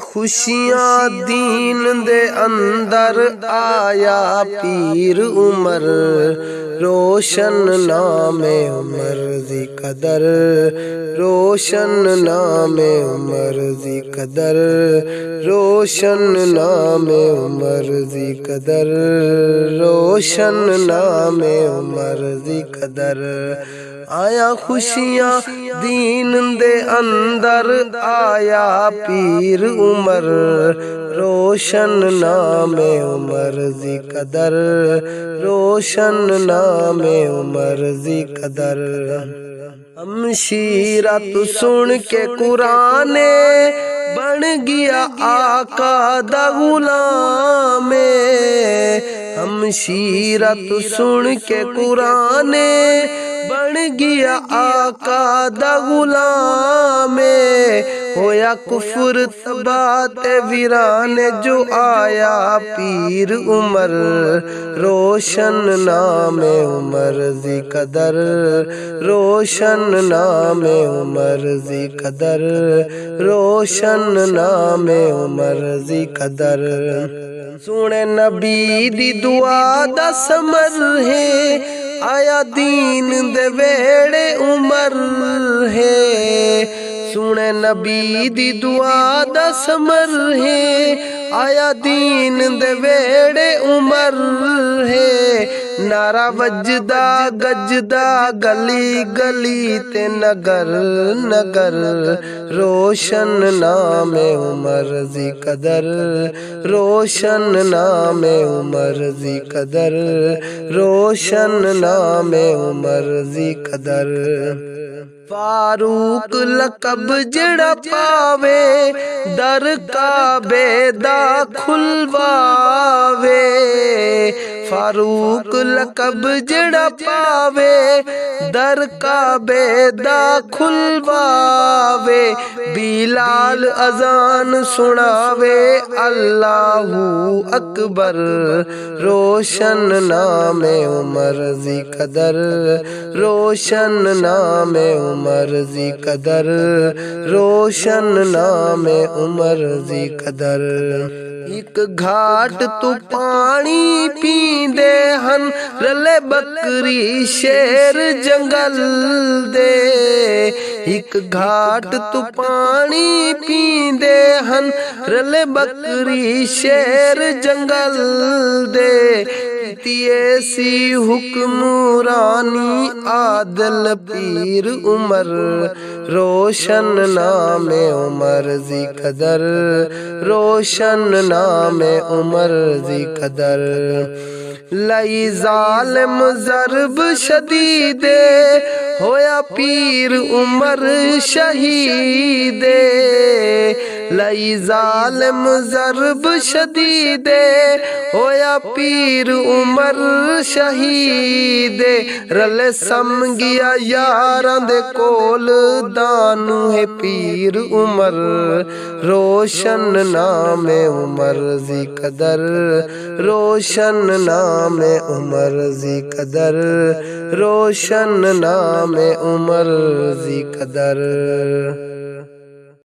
خوشیاں دین دے اندر آیا پیر عمر روشن نام عمر دی قدر روشن نام عمر دی قدر روشن نام عمر دی قدر روشن نام عمر دی قدر آیا خوشیاں دین دے اندر آیا پیر عمر روشن نام عمر دی قدر روشن نام عمر دی قدر ہمشیرہ تو سن کے قرآن بن گیا آقا دا غلام ہمشیرہ تو سن کے قرآن بن گیا آقا دا غلام ہویا کفر تباہ ویران جو آیا پیر عمر روشن نام عمر دی قدر روشن نام عمر دی قدر روشن نام عمر دی قدر سونے نبی دی دعا دا ثمر ہے آیا دین دے ویڑے عمر ہے سونے نبی دی دعا دا ثمر ہے آیا دین دے ویڑے عمر ہے نعرہ وجدا گجدا گلی گلی تے نگر نگر روشن نام عمر دی قدر روشن نام عمر دی قدر روشن نام عمر دی قدر فاروق لقب جڑا پاوے در کعبے دا کھلواوے فاروق لقب جڑا پاوے در کعبے دا کھلواوے بلال اذان سناوے اللہ اکبر روشن نام عمر دی قدر روشن نام عمر دی قدر روشن نام عمر دی قدر ایک گھاٹ تو پانی پیندے ہن رلے بکری شیر جنگل دے ایک گھاٹ تو پانی پیندے ہن رلے بکری شیر جنگل دے ایسی حکمرانی عادل پیر عمر روشن نام عمر دی قدر روشن نام عمر دی قدر لئی ظالم ضرب شدید ہویا پیر عمر شہید لئی ظالم ضرب شدید ہویا پیر عمر شہید رلے سمگیا یاراں دے کول دانو ہے پیر عمر روشن نام عمر دی قدر روشن نام عمر دی قدر روشن نام عمر دی قدر